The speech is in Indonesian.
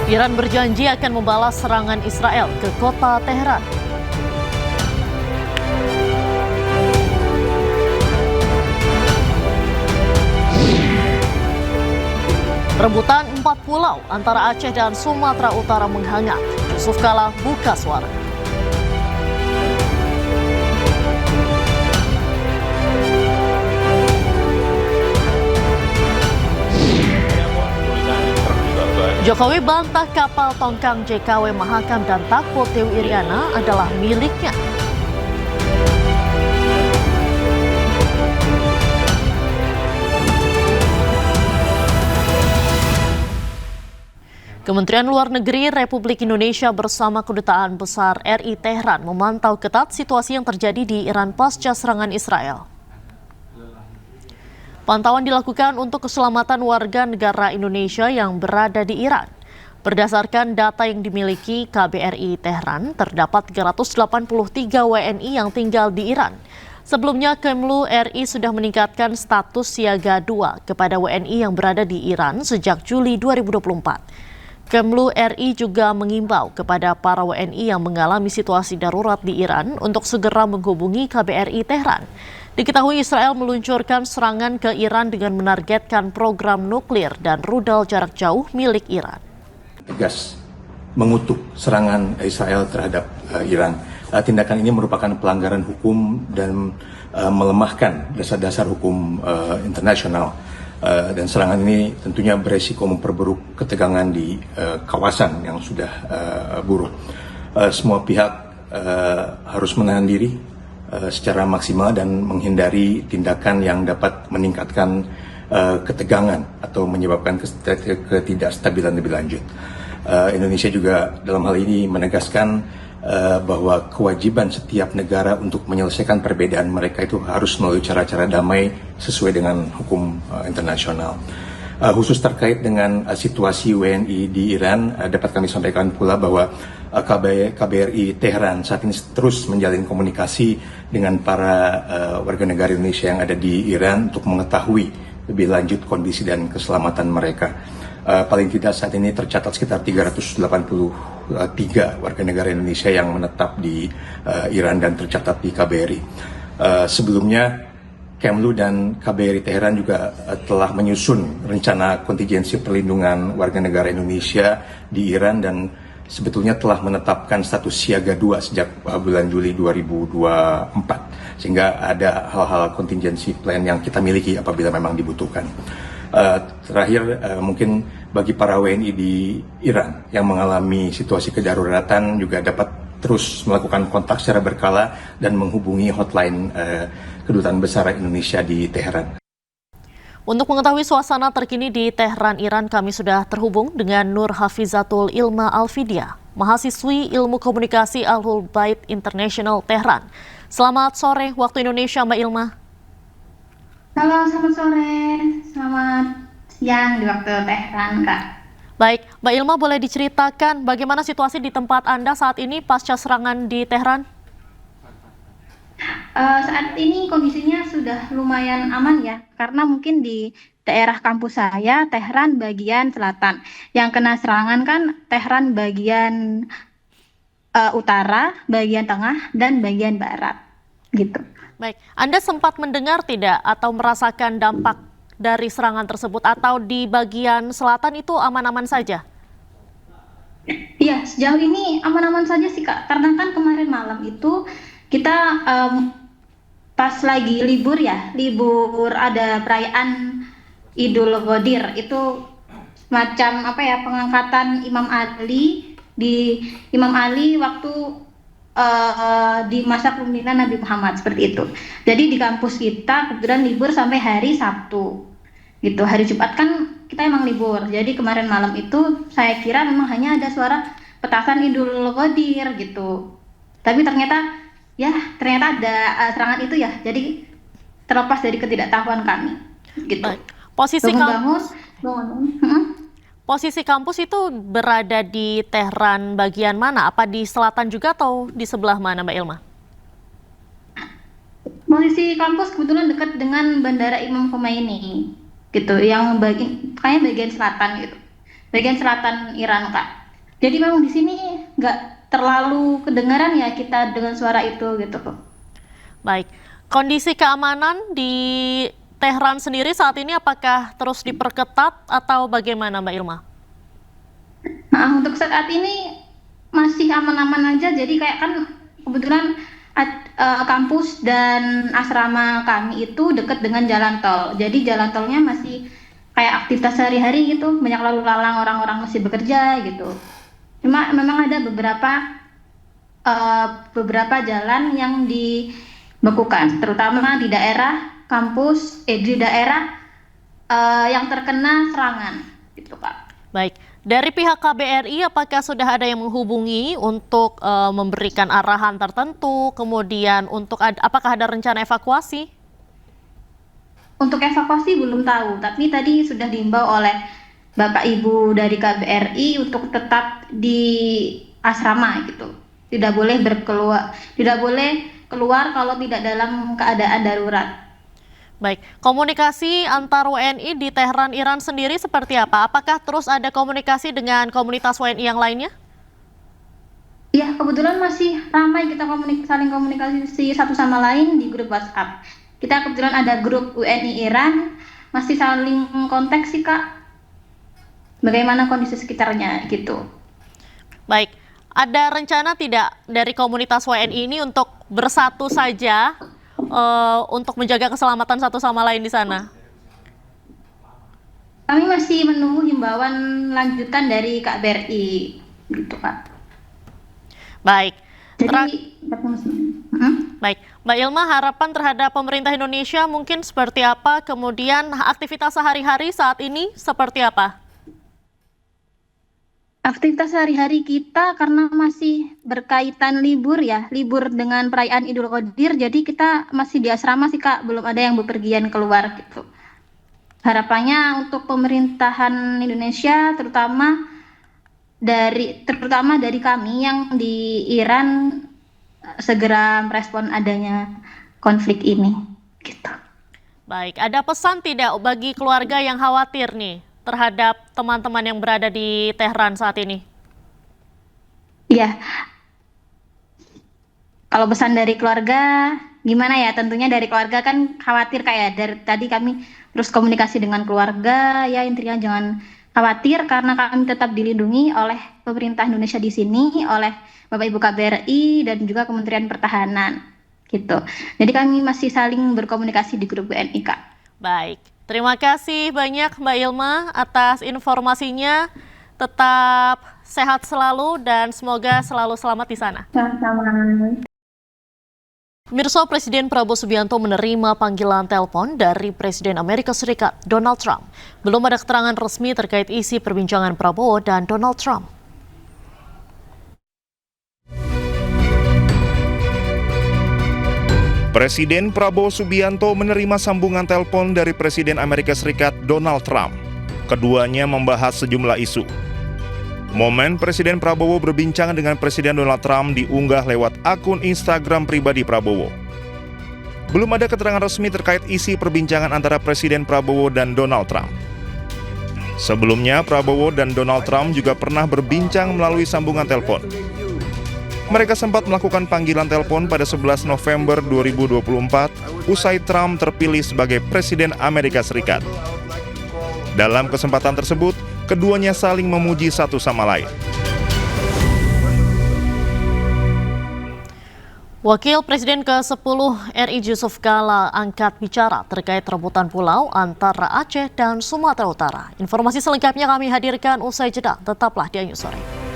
Iran berjanji akan membalas serangan Israel ke kota Teheran. Rebutan 4 pulau antara Aceh dan Sumatera Utara menghangat. Yusuf Kala buka suara. Jokowi bantah kapal tongkang JKW Mahakam dan Takpo Dewi Iriana adalah miliknya. Kementerian Luar Negeri Republik Indonesia bersama Kedutaan Besar RI Teheran memantau ketat situasi yang terjadi di Iran pasca serangan Israel. Pantauan dilakukan untuk keselamatan warga negara Indonesia yang berada di Iran. Berdasarkan data yang dimiliki KBRI Teheran, terdapat 383 WNI yang tinggal di Iran. Sebelumnya, Kemlu RI sudah meningkatkan status siaga 2 kepada WNI yang berada di Iran sejak Juli 2024. Kemlu RI juga mengimbau kepada para WNI yang mengalami situasi darurat di Iran untuk segera menghubungi KBRI Teheran. Diketahui Israel meluncurkan serangan ke Iran dengan menargetkan program nuklir dan rudal jarak jauh milik Iran. Tegas mengutuk serangan Israel terhadap Iran. Tindakan ini merupakan pelanggaran hukum dan melemahkan dasar-dasar hukum internasional. Dan serangan ini tentunya beresiko memperburuk ketegangan di kawasan yang sudah buruk. Semua pihak harus menahan diri secara maksimal dan menghindari tindakan yang dapat meningkatkan ketegangan atau menyebabkan ketidakstabilan lebih lanjut. Indonesia juga dalam hal ini menegaskan bahwa kewajiban setiap negara untuk menyelesaikan perbedaan mereka itu harus melalui cara-cara damai sesuai dengan hukum internasional. Khusus terkait dengan situasi WNI di Iran, dapat kami sampaikan pula bahwa KBRI Teheran saat ini terus menjalin komunikasi dengan para warga negara Indonesia yang ada di Iran untuk mengetahui lebih lanjut kondisi dan keselamatan mereka. Paling tidak saat ini tercatat sekitar 383 warga negara Indonesia yang menetap di Iran dan tercatat di KBRI. Sebelumnya, Kemlu dan KBRI Teheran juga telah menyusun rencana kontingensi perlindungan warga negara Indonesia di Iran dan sebetulnya telah menetapkan status siaga 2 sejak bulan Juli 2024. Sehingga ada hal-hal kontingensi plan yang kita miliki apabila memang dibutuhkan. Terakhir, mungkin bagi para WNI di Iran yang mengalami situasi kedaruratan juga dapat terus melakukan kontak secara berkala dan menghubungi hotline Kedutaan Besar Indonesia di Teheran. Untuk mengetahui suasana terkini di Teheran, Iran, kami sudah terhubung dengan Nur Hafizatul Ilma Alfidia, mahasiswi Ilmu Komunikasi Ahlul Bait International Teheran. Selamat sore waktu Indonesia, Mbak Ilma. Halo, selamat sore. Selamat siang di waktu Teheran, Kak. Baik, Mbak Ilma, boleh diceritakan bagaimana situasi di tempat Anda saat ini pasca serangan di Teheran? Saat ini kondisinya sudah lumayan aman ya, karena mungkin di daerah kampus saya, Teheran bagian selatan. Yang kena serangan kan Teheran bagian utara, bagian tengah, dan bagian barat, gitu. Baik, Anda sempat mendengar tidak atau merasakan dampak dari serangan tersebut atau di bagian selatan itu aman-aman saja? Iya, sejauh ini aman-aman saja sih, Kak. Karena kan kemarin malam itu kita pas lagi libur ya, libur ada perayaan Idul Qadir, itu semacam apa ya, pengangkatan Imam Ali waktu di masa kepemimpinan Nabi Muhammad, seperti itu. Jadi di kampus kita kebetulan libur sampai hari Sabtu gitu. Hari Jumat kan kita emang libur, jadi kemarin malam itu saya kira memang hanya ada suara petasan Idul Qadir gitu, tapi ternyata ada serangan itu ya, jadi terlepas dari ketidaktahuan kami gitu. Posisi kampus itu berada di Teheran bagian mana? Apa di selatan juga atau di sebelah mana, Mbak Ilma? Posisi kampus kebetulan dekat dengan Bandara Imam Khomeini gitu, yang kayaknya bagian selatan gitu. bagian selatan Iran, Kak. Jadi memang di sini nggak terlalu kedengaran ya kita dengan suara itu gitu. Baik, kondisi keamanan di Tehran sendiri saat ini apakah terus diperketat atau bagaimana Mbak Ilma? Nah, untuk saat ini masih aman-aman aja. Jadi kayak kan kebetulan kampus dan asrama kami itu dekat dengan jalan tol. Jadi jalan tolnya masih kayak aktivitas sehari-hari gitu, banyak lalu lalang, orang-orang masih bekerja gitu. Cuma memang ada beberapa jalan yang dibekukan, terutama di daerah kampus, di daerah yang terkena serangan, gitu Kak. Baik, dari pihak KBRI apakah sudah ada yang menghubungi untuk memberikan arahan tertentu, kemudian untuk apakah ada rencana evakuasi? Untuk evakuasi belum tahu, tapi tadi sudah diimbau oleh Bapak Ibu dari KBRI untuk tetap di asrama gitu. Tidak boleh keluar kalau tidak dalam keadaan darurat. Baik, komunikasi antar WNI di Tehran, Iran sendiri seperti apa? Apakah terus ada komunikasi dengan komunitas WNI yang lainnya? Ya, kebetulan masih ramai kita saling komunikasi satu sama lain di grup WhatsApp. Kita kebetulan ada grup WNI Iran, masih saling kontak sih Kak. Bagaimana kondisi sekitarnya gitu. Baik, ada rencana tidak dari komunitas WNI ini untuk bersatu saja untuk menjaga keselamatan satu sama lain di sana? Kami masih menunggu himbauan lanjutan dari KBRI gitu Kak. Baik. Baik, Mbak Ilma, harapan terhadap pemerintah Indonesia mungkin seperti apa? Kemudian aktivitas sehari-hari saat ini seperti apa? Aktivitas sehari-hari kita karena masih berkaitan libur dengan perayaan Idul Qadir, jadi kita masih di asrama sih Kak, belum ada yang bepergian keluar gitu. Harapannya untuk pemerintahan Indonesia terutama dari kami yang di Iran segera merespon adanya konflik ini gitu. Baik, ada pesan tidak bagi keluarga yang khawatir nih terhadap teman-teman yang berada di Tehran saat ini? Iya. Kalau pesan dari keluarga gimana ya? Tentunya dari keluarga kan khawatir kayak dari tadi kami terus komunikasi dengan keluarga ya, intinya jangan khawatir karena kami tetap dilindungi oleh pemerintah Indonesia di sini, oleh Bapak Ibu KBRI dan juga Kementerian Pertahanan gitu. Jadi kami masih saling berkomunikasi di grup WNI Kak. Baik, terima kasih banyak Mbak Ilma atas informasinya. Tetap sehat selalu dan semoga selalu selamat di sana. Sama-sama. Mirsa, Presiden Prabowo Subianto menerima panggilan telepon dari Presiden Amerika Serikat Donald Trump. Belum ada keterangan resmi terkait isi perbincangan Prabowo dan Donald Trump. Presiden Prabowo Subianto menerima sambungan telepon dari Presiden Amerika Serikat Donald Trump. Keduanya membahas sejumlah isu. Momen Presiden Prabowo berbincang dengan Presiden Donald Trump diunggah lewat akun Instagram pribadi Prabowo. Belum ada keterangan resmi terkait isi perbincangan antara Presiden Prabowo dan Donald Trump. Sebelumnya, Prabowo dan Donald Trump juga pernah berbincang melalui sambungan telepon. Mereka sempat melakukan panggilan telepon pada 11 November 2024 usai Trump terpilih sebagai Presiden Amerika Serikat. Dalam kesempatan tersebut, keduanya saling memuji satu sama lain. Wakil Presiden ke-10 RI Yusuf Kala angkat bicara terkait rebutan pulau antara Aceh dan Sumatera Utara. Informasi selengkapnya kami hadirkan usai jeda. Tetaplah di Ayu Sore.